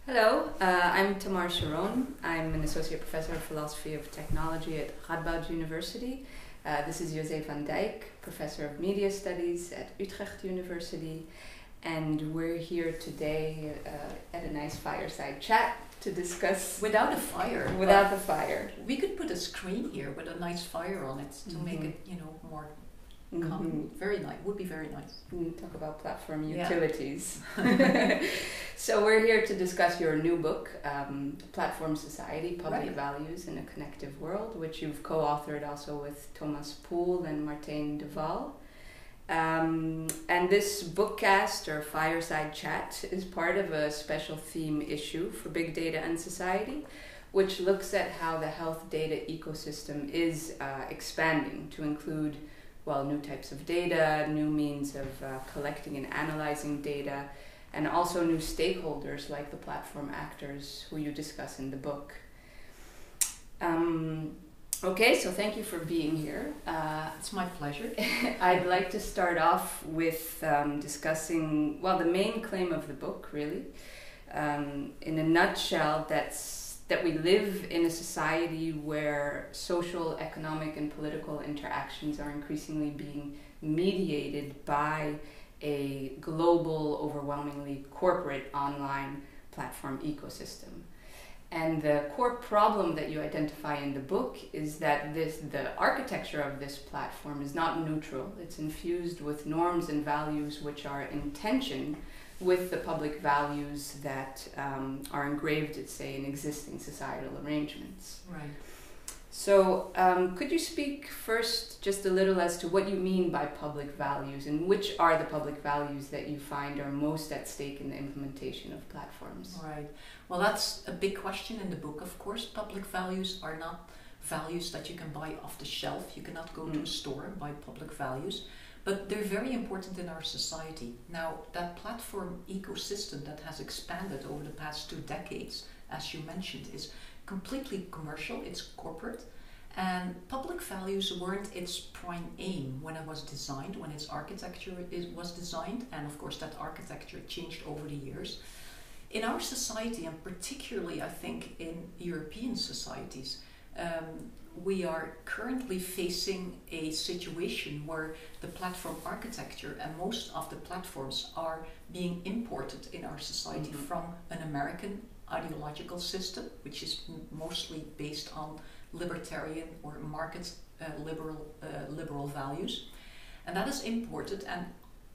Hello, I'm Tamar Sharon. I'm an associate professor of philosophy of technology at Utrecht University. This is José van Dijck, professor of media studies at Utrecht University. And we're here today at a nice fireside chat to discuss... Without a fire. Without the fire. We could put a screen here with a nice fire on it to make it, more... Very nice. Would be very nice. Talk about platform utilities. Yeah. So we're here to discuss your new book, Platform Society, Public Values in a Connective World, which you've co-authored also with Thomas Poole and Martijn de Waal. And this bookcast or fireside chat is part of a special theme issue for Big Data and Society, which looks at how the health data ecosystem is expanding to include new types of data, new means of collecting and analyzing data, and also new stakeholders like the platform actors who you discuss in the book. Okay, so thank you for being here. It's my pleasure. I'd like to start off with discussing, the main claim of the book, really. In a nutshell, that we live in a society where social, economic, and political interactions are increasingly being mediated by a global, overwhelmingly corporate online platform ecosystem. And the core problem that you identify in the book is that the architecture of this platform is not neutral. It's infused with norms and values which are in tension with the public values that are engraved, say, in existing societal arrangements. Right. So could you speak first just a little as to what you mean by public values and which are the public values that you find are most at stake in the implementation of platforms? Right. Well, that's a big question in the book, of course. Public values are not values that you can buy off the shelf. You cannot go to a store and buy public values. But they're very important in our society. Now, that platform ecosystem that has expanded over the past 2 decades, as you mentioned, is completely commercial, it's corporate, and public values weren't its prime aim when it was designed, when its architecture was designed, and of course that architecture changed over the years. In our society, and particularly I think in European societies, we are currently facing a situation where the platform architecture and most of the platforms are being imported in our society from an American ideological system, which is mostly based on libertarian or market liberal values. And that is imported, and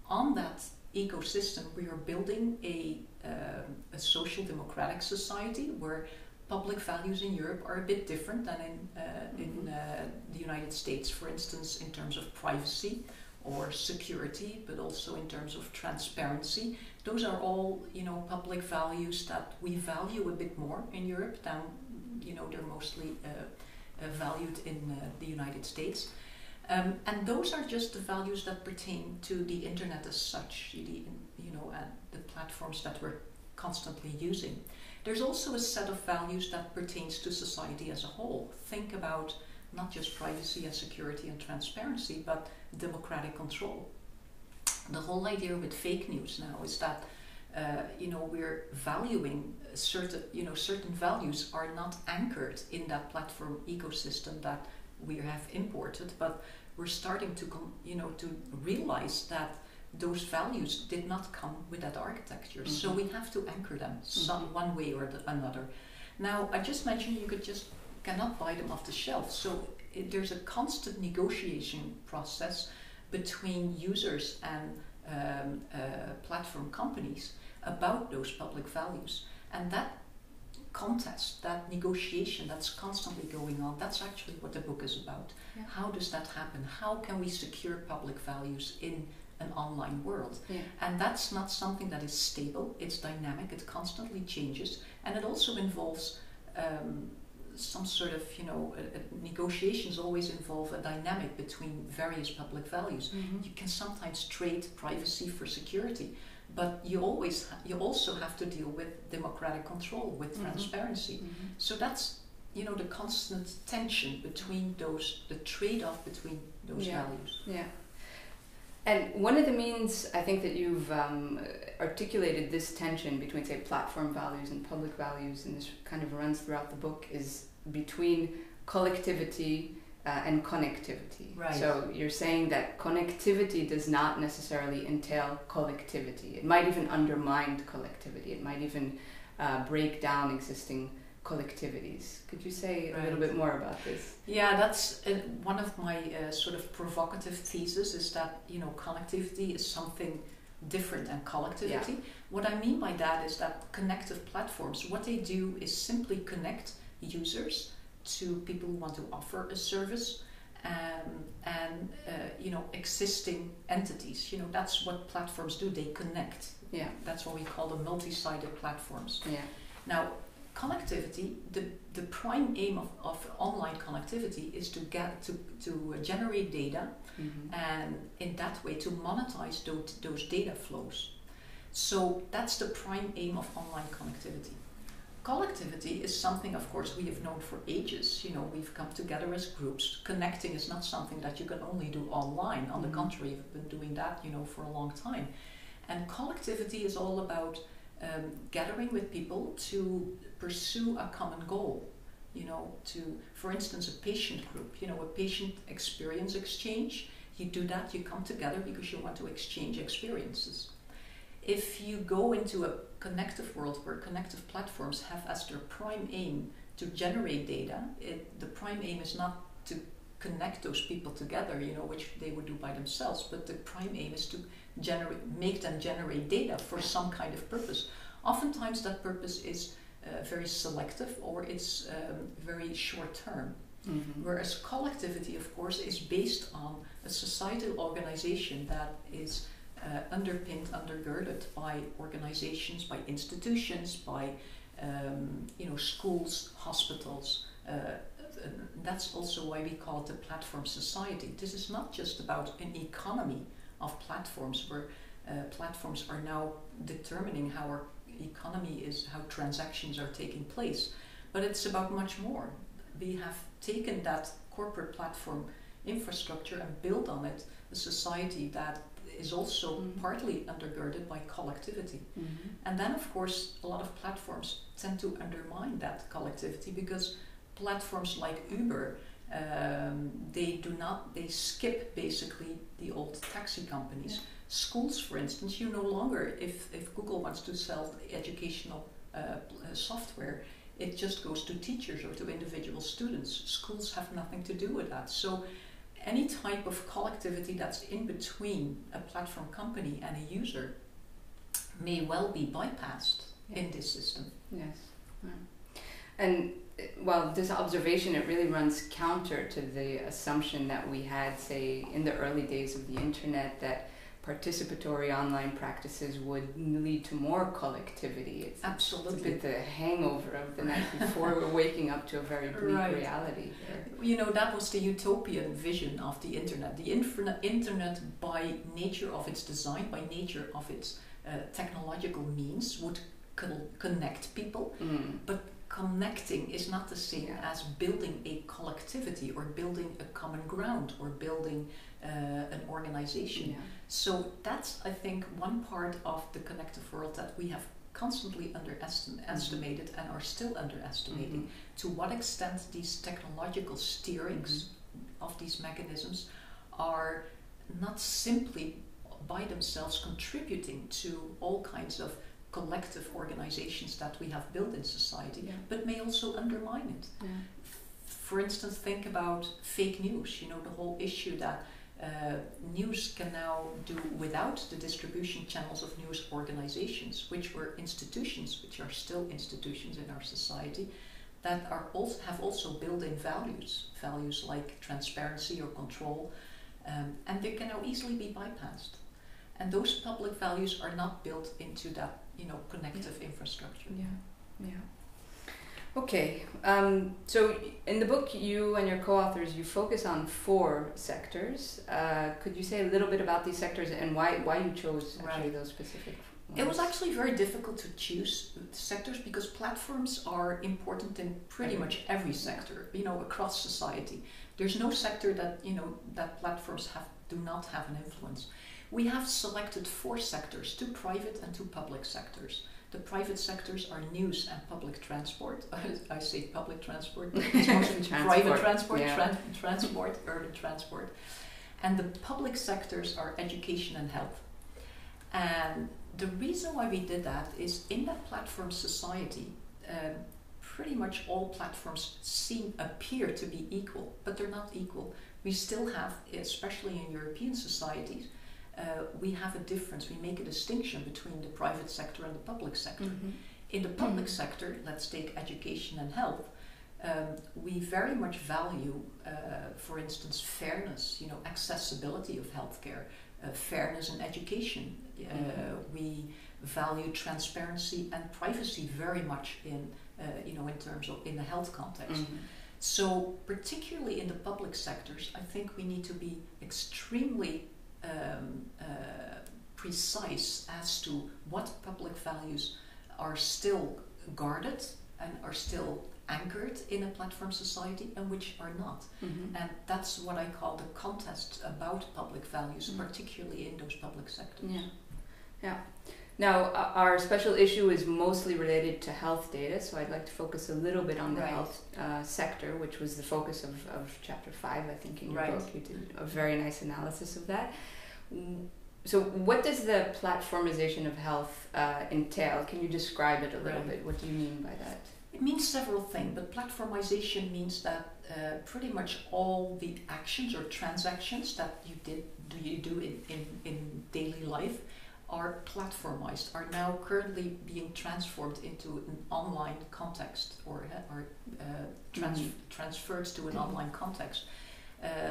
on that ecosystem we are building a social democratic society where public values in Europe are a bit different than in the United States, for instance, in terms of privacy or security, but also in terms of transparency. Those are all, public values that we value a bit more in Europe than, they're mostly valued in the United States. And those are just the values that pertain to the internet as such, the platforms that we're constantly using. There's also a set of values that pertains to society as a whole. Think about not just privacy and security and transparency, but democratic control. The whole idea with fake news now is that we're valuing certain values are not anchored in that platform ecosystem that we have imported, but we're starting to to realize that those values did not come with that architecture. So we have to anchor them one way or another. Now, I just mentioned you cannot buy them off the shelf. So there's a constant negotiation process between users and platform companies about those public values. And that contest, that negotiation that's constantly going on, that's actually what the book is about. Yeah. How does that happen? How can we secure public values in an online world? Yeah. And that's not something that is stable, it's dynamic, it constantly changes, and it also involves some sort of, negotiations always involve a dynamic between various public values. You can sometimes trade privacy for security, but you also have to deal with democratic control, with transparency. So that's, the constant tension between the trade-off between those values. Yeah. And one of the means I think that you've articulated this tension between, say, platform values and public values, and this kind of runs throughout the book, is between collectivity and connectivity. Right. So you're saying that connectivity does not necessarily entail collectivity. It might even undermine collectivity. It might even break down existing collectivities. Could you say a little bit more about this? Yeah, that's one of my sort of provocative theses, is that, you know, connectivity is something different than collectivity. Yeah. What I mean by that is that connective platforms, what they do is simply connect users to people who want to offer a service, and you know, existing entities. You know, that's what platforms do. They connect. Yeah. That's what we call the multi-sided platforms. Yeah. Now, connectivity, the prime aim of online connectivity is to get to generate data, and in that way to monetize those data flows. So that's the prime aim of online connectivity. Collectivity is something, of course, we have known for ages. You know, we've come together as groups. Connecting is not something that you can only do online. On the contrary, you've been doing that, you know, for a long time. And collectivity is all about gathering with people to pursue a common goal. You know, to, for instance, a patient group, you know, a patient experience exchange. You do that, you come together because you want to exchange experiences. If you go into a connective world where connective platforms have as their prime aim to generate data, the prime aim is not to connect those people together, you know, which they would do by themselves, but the prime aim is to make them generate data for some kind of purpose. Oftentimes that purpose is very selective, or it's very short term. Whereas collectivity, of course, is based on a societal organization that is underpinned, undergirded by organizations, by institutions, by you know, schools, hospitals. That's also why we call it the platform society. This is not just about an economy of platforms, where platforms are now determining how our economy is, how transactions are taking place, but it's about much more. We have taken that corporate platform infrastructure and built on it a society that is also partly undergirded by collectivity. And then, of course, a lot of platforms tend to undermine that collectivity, because platforms like Uber, they skip basically the old taxi companies. Yeah. Schools, for instance, you no longer, if Google wants to sell educational software, it just goes to teachers or to individual students. Schools have nothing to do with that. So any type of collectivity that's in between a platform company and a user may well be bypassed in this system. Yes. Yeah. And well, this observation, it really runs counter to the assumption that we had, say, in the early days of the internet, that participatory online practices would lead to more collectivity. It's absolutely. It's a bit the hangover of the night before. We're waking up to a very bleak reality here. You know, that was the utopian vision of the internet. The internet, by nature of its design, by nature of its technological means, would connect people, but connecting is not the same as building a collectivity or building a common ground or building an organization. So that's, I think, one part of the connective world that we have constantly underestimated and are still underestimating. To what extent these technological steerings of these mechanisms are not simply by themselves contributing to all kinds of collective organizations that we have built in society, but may also undermine it. For instance, think about fake news. You know, the whole issue that news can now do without the distribution channels of news organizations, which were institutions, which are still institutions in our society, that are have also built-in values like transparency or control, and they can now easily be bypassed. And those public values are not built into that, you know, connective infrastructure. Okay, so in the book, you and your co-authors, you focus on 4 sectors. Could you say a little bit about these sectors and why you chose actually those specific ones? It was actually very difficult to choose sectors, because platforms are important in pretty much every sector, you know, across society. There's no sector that, you know, that platforms do not have an influence. We have selected 4 sectors, 2 private and 2 public sectors. The private sectors are news and public transport. I say public transport, but it's mostly private transport, transport, urban transport. And the public sectors are education and health. And the reason why we did that is in that platform society, pretty much all platforms appear to be equal, but they're not equal. We still have, especially in European societies, we have a difference. We make a distinction between the private sector and the public sector. In the public sector, let's take education and health, we very much value, for instance, fairness, accessibility of healthcare, fairness in education. We value transparency and privacy very much in terms of in the health context. So particularly in the public sectors, I think we need to be extremely precise as to what public values are still guarded and are still anchored in a platform society and which are not. And that's what I call the contest about public values, particularly in those public sectors. Yeah. Now, our special issue is mostly related to health data, so I'd like to focus a little bit on the health sector, which was the focus of chapter 5, I think, in your book. You did a very nice analysis of that. So what does the platformization of health entail? Can you describe it a little bit? What do you mean by that? It means several things, but platformization means that pretty much all the actions or transactions that you do in daily life are platformized, are now currently being transformed into an online context or transferred to an online context.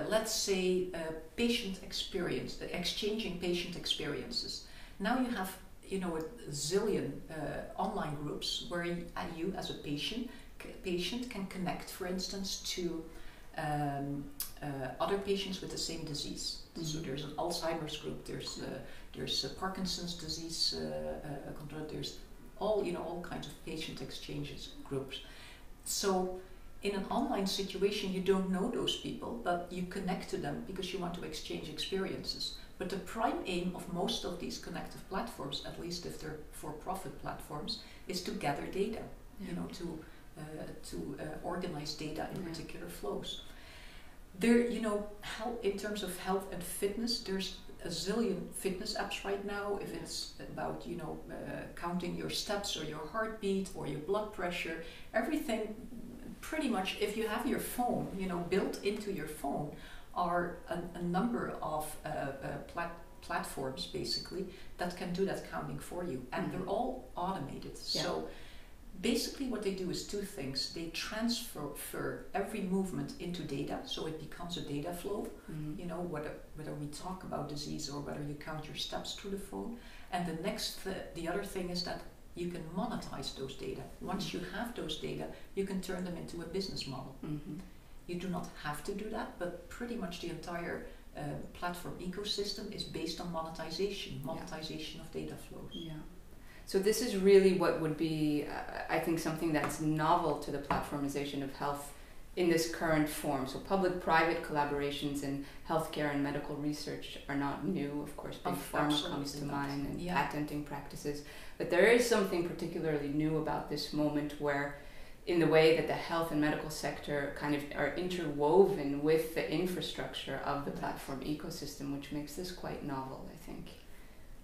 Let's say patient experience, exchanging patient experiences. Now you have a zillion online groups where you as a patient can connect, for instance, to other patients with the same disease. So there's an Alzheimer's group, there's Parkinson's disease, there's all kinds of patient exchanges groups. So in an online situation, you don't know those people, but you connect to them because you want to exchange experiences. But the prime aim of most of these connective platforms, at least if they're for-profit platforms, is to gather data, to organize data in particular flows. There, in terms of health and fitness, there's a zillion fitness apps right now. If it's about, counting your steps or your heartbeat or your blood pressure, everything, pretty much, if you have your phone, built into your phone, are a number of platforms basically that can do that counting for you, and they're all automated. So basically what they do is 2 things. They transfer every movement into data, so it becomes a data flow, whether we talk about disease or whether you count your steps through the phone. And the other thing is that you can monetize those data. Once you have those data, you can turn them into a business model. You do not have to do that, but pretty much the entire platform ecosystem is based on monetization of data flows. So this is really what would be, I think, something that's novel to the platformization of health in this current form. So public-private collaborations in healthcare and medical research are not new. Of course, Big Pharma comes to mind, and patenting practices. But there is something particularly new about this moment where, in the way that the health and medical sector kind of are interwoven with the infrastructure of the platform ecosystem, which makes this quite novel, I think.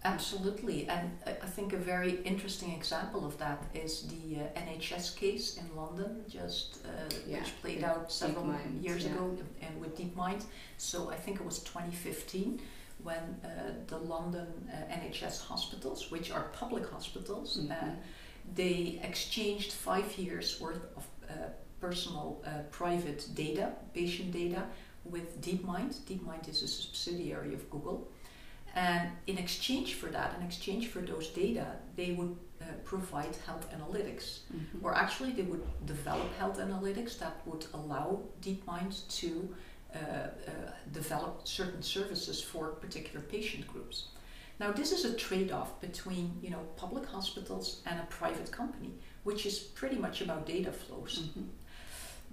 Absolutely, and I think a very interesting example of that is the NHS case in London, which played out several years ago, and with DeepMind. So I think it was 2015 when the London NHS hospitals, which are public hospitals, they exchanged 5 years worth of personal private data, patient data, with DeepMind. DeepMind is a subsidiary of Google. And in exchange for that, in exchange for those data, they would provide health analytics. Or actually they would develop health analytics that would allow DeepMind to develop certain services for particular patient groups. Now this is a trade-off between public hospitals and a private company, which is pretty much about data flows.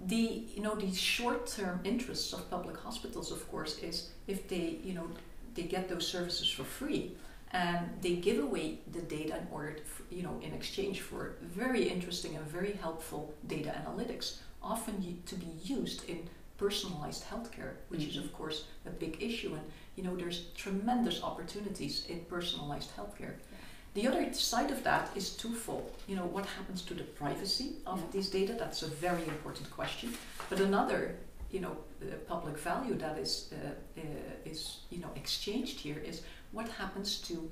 The short-term interests of public hospitals, of course, is if they they get those services for free, and they give away the data in order to, in exchange for very interesting and very helpful data analytics, often to be used in personalized healthcare, which is of course a big issue. And there's tremendous opportunities in personalized healthcare. The other side of that is twofold. What happens to the privacy of these data? That's a very important question. But another, public value that is exchanged here is what happens to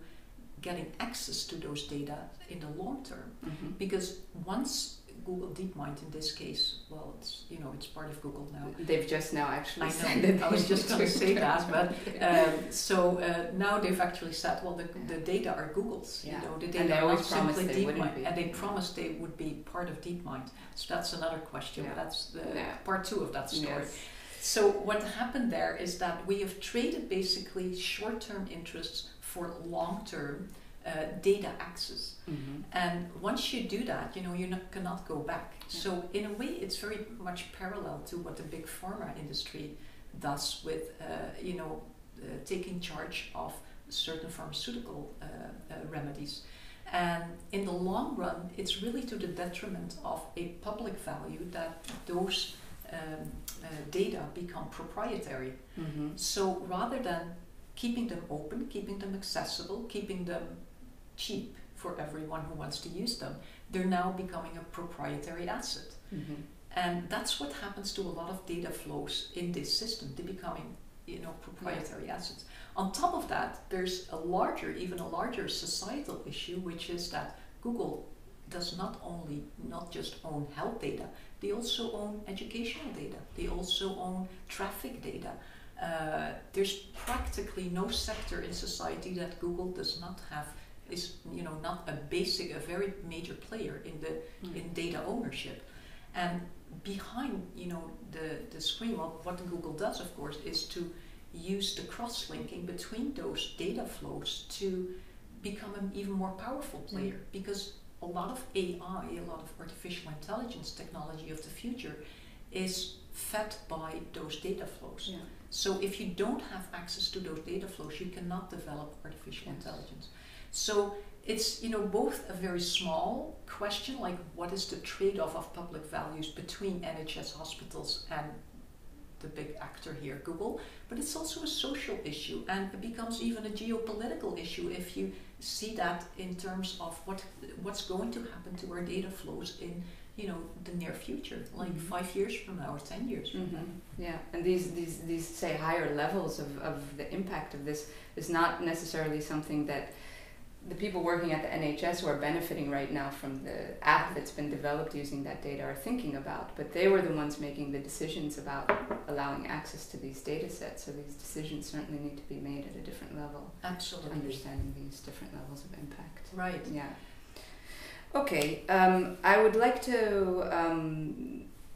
getting access to those data in the long term. Because once Google DeepMind in this case, well, it's part of Google now. They've just now actually said it. I was just going to say that, but now they've actually said, well, the data are Google's. The data are not simply DeepMind, and they promised they would be part of DeepMind. So that's another question. But that's part 2 of that story. Yes. So what happened there is that we have traded basically short-term interests for long-term data access. And once you do that, you cannot go back. So in a way, it's very much parallel to what the big pharma industry does with, taking charge of certain pharmaceutical remedies. And in the long run, it's really to the detriment of a public value that those data become proprietary. So rather than keeping them open, keeping them accessible, keeping them cheap for everyone who wants to use them, they're now becoming a proprietary asset. And that's what happens to a lot of data flows in this system. They're becoming proprietary assets. On top of that, there's even a larger societal issue, which is that Google does not just own health data, they also own educational data, they also own traffic data. There's practically no sector in society that Google does not have, is not a very major player in data ownership. And behind the screen, what Google does, of course, is to use the cross-linking between those data flows to become an even more powerful player, because a lot of AI, a lot of artificial intelligence technology of the future is fed by those data flows. So if you don't have access to those data flows, you cannot develop artificial intelligence. So it's both a very small question, like what is the trade-off of public values between NHS hospitals and the big actor here, Google, but it's also a social issue, and it becomes even a geopolitical issue if you see that in terms of what's going to happen to our data flows in the near future, like 5 years from now or 10 years from now. Yeah, and these say higher levels of the impact of this is not necessarily something that the people working at the NHS who are benefiting right now from the app that's been developed using that data are thinking about, but they were the ones making the decisions about allowing access to these data sets, so these decisions certainly need to be made at a different level. Absolutely. Understanding these different levels of impact. Right. Yeah. Okay, I would like to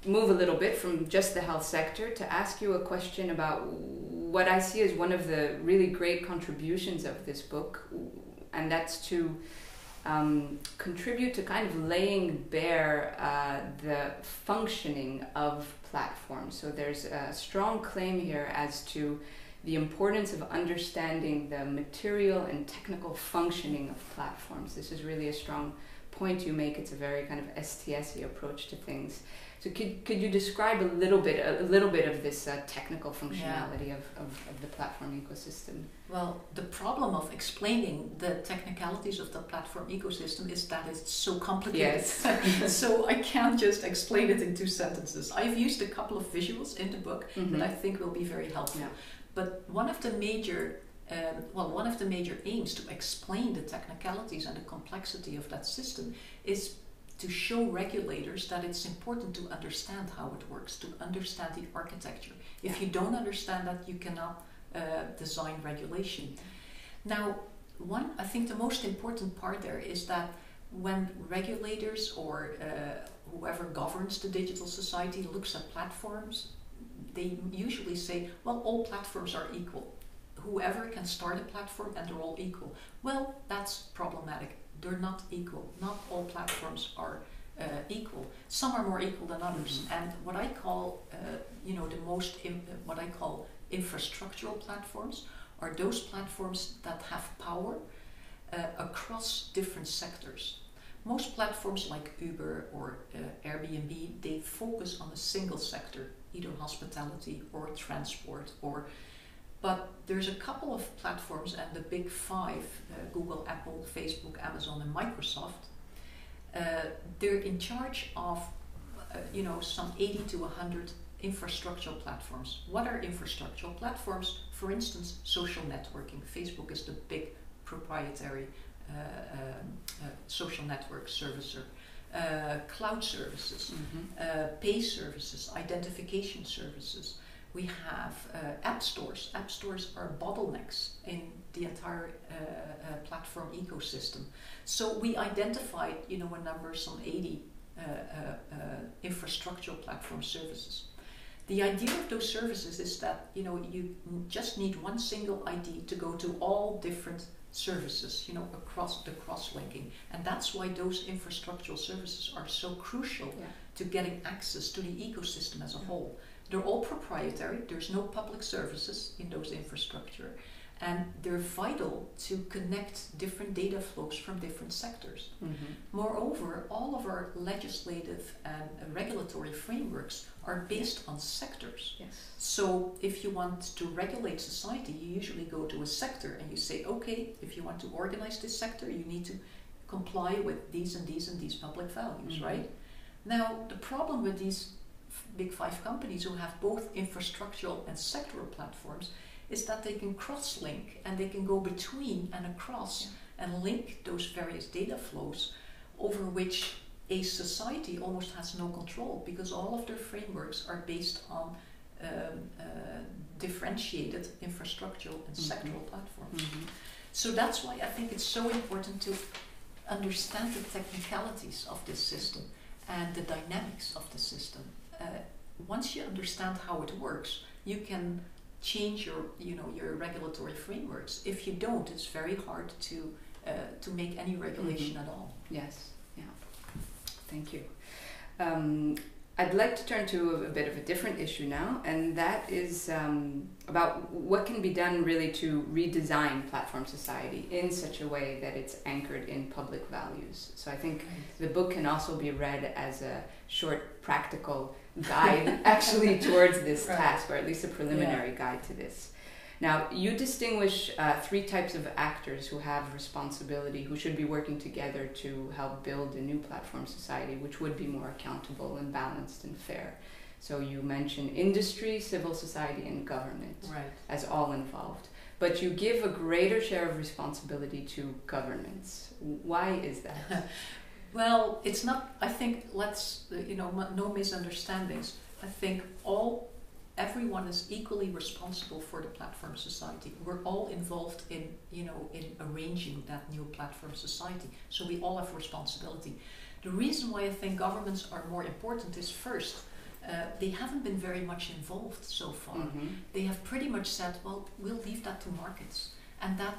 move a little bit from just the health sector to ask you a question about what I see as one of the really great contributions of this book, and that's to contribute to kind of laying bare the functioning of platforms. So there's a strong claim here as to the importance of understanding the material and technical functioning of platforms. This is really a strong point you make. It's a very kind of STS-y approach to things. So could you describe a little bit of this technical functionality of the platform ecosystem? Well, the problem of explaining the technicalities of the platform ecosystem is that it's so complicated. Yes. So I can't just explain it in 2 sentences. I've used a couple of visuals in the book that I think will be very helpful. Yeah. But one of the major aims to explain the technicalities and the complexity of that system is to show regulators that it's important to understand how it works, to understand the architecture. If you don't understand that, you cannot design regulation. Now, I think the most important part there is that when regulators or whoever governs the digital society looks at platforms, they usually say, well, all platforms are equal. Whoever can start a platform and they're all equal. Well, that's problematic. They're not equal. Not all platforms are equal. Some are more equal than others. And what I call, what I call infrastructural platforms are those platforms that have power across different sectors. Most platforms like Uber or Airbnb, they focus on a single sector, either hospitality or transport, but there's a couple of platforms, and the big five, Google, Apple, Facebook, Amazon and Microsoft, they're in charge of some 80 to 100 infrastructural platforms. What are infrastructural platforms? For instance, social networking. Facebook is the big proprietary social network servicer. Cloud services, pay services, identification services. We have app stores. App stores are bottlenecks in the entire platform ecosystem. So we identified, a number, some 80 infrastructural platform services. The idea of those services is that you just need one single ID to go to all different services, across the cross-linking, and that's why those infrastructural services are so crucial to getting access to the ecosystem as a whole. They're all proprietary. There's no public services in those infrastructure, and they're vital to connect different data flows from different sectors. Moreover, all of our legislative and regulatory frameworks are based on sectors. So if you want to regulate society, you usually go to a sector and you say, okay, if you want to organize this sector, you need to comply with these and these and these public values, right? Now, the problem with these big five companies who have both infrastructural and sectoral platforms is that they can cross-link and they can go between and across and link those various data flows over which a society almost has no control, because all of their frameworks are based on differentiated infrastructural and sectoral platforms. So that's why I think it's so important to understand the technicalities of this system and the dynamics of the system. Once you understand how it works, you can change your regulatory frameworks. If you don't, it's very hard to make any regulation at all. Yes, yeah. Thank you. I'd like to turn to a bit of a different issue now, and that is about what can be done really to redesign platform society in such a way that it's anchored in public values. So I think the book can also be read as a short practical guide actually towards this task, or at least a preliminary guide to this. Now, you distinguish three types of actors who have responsibility, who should be working together to help build a new platform society, which would be more accountable and balanced and fair. So you mention industry, civil society, and government as all involved. But you give a greater share of responsibility to governments. Why is that? Well, it's not, I think, no misunderstandings. I think everyone is equally responsible for the platform society. We're all involved in arranging that new platform society. So we all have responsibility. The reason why I think governments are more important is, first, they haven't been very much involved so far. They have pretty much said, well, we'll leave that to markets. And that,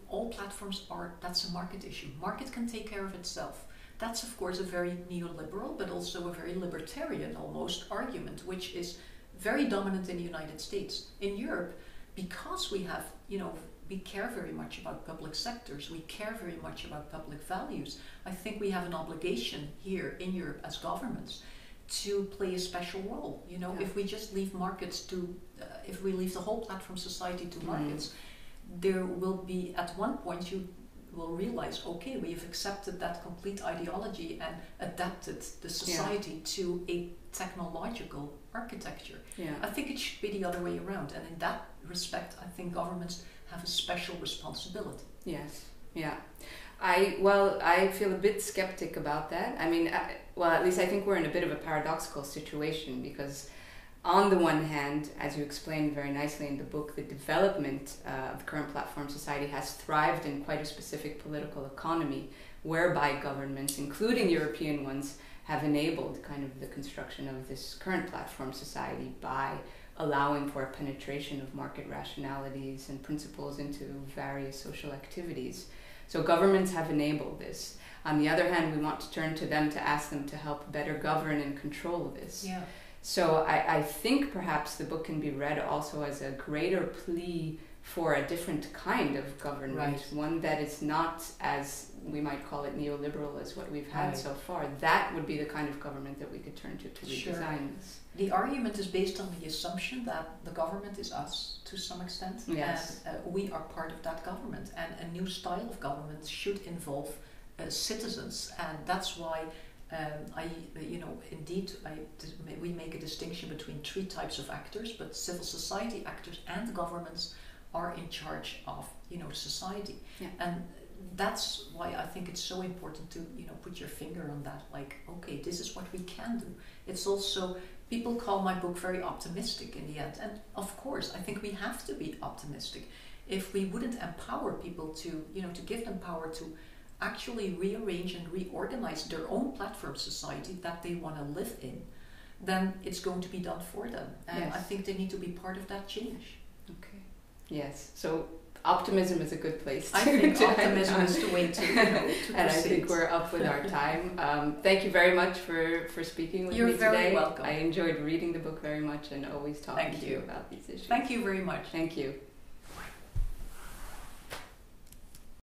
all platforms that's a market issue. Market can take care of itself. That's, of course, a very neoliberal, but also a very libertarian almost argument, which is very dominant in the United States. In Europe, because we have, we care very much about public sectors, we care very much about public values, I think we have an obligation here in Europe as governments to play a special role. If we just leave markets if we leave the whole platform society to markets, there will be, at one point, you will realize, okay, we have accepted that complete ideology and adapted the society to a technological architecture. I think it should be the other way around, and in that respect, I think governments have a special responsibility. Yes, yeah. I feel a bit skeptic about that. I mean, at least I think we're in a bit of a paradoxical situation, because on the one hand, as you explained very nicely in the book, the development of the current platform society has thrived in quite a specific political economy, whereby governments, including European ones, have enabled kind of the construction of this current platform society by allowing for a penetration of market rationalities and principles into various social activities. So governments have enabled this. On the other hand, we want to turn to them to ask them to help better govern and control this. So I think perhaps the book can be read also as a greater plea for a different kind of government, Right. one that is not as, we might call it neoliberal as what we've had Right. so far. That would be the kind of government that we could turn to Sure. redesign this. The argument is based on the assumption that the government is us to some extent, Yes. and we are part of that government. And a new style of government should involve citizens, and that's why we make a distinction between three types of actors, but civil society actors and governments are in charge of society. Yeah. And that's why I think it's so important to put your finger on that, like, okay, this is what we can do. It's also, people call my book very optimistic in the end, and of course I think we have to be optimistic. If we wouldn't empower people to to give them power to actually rearrange and reorganize their own platform society that they want to live in, then it's going to be done for them, and Yes. I think they need to be part of that change. Okay. Yes. So optimism is a good place to I think to optimism end is the way to and I proceed. think we're up with our time. Thank you very much for speaking with You're me very today. welcome. I enjoyed reading the book very much and always talking Thank to you you. about these issues. Thank you very much. Thank you.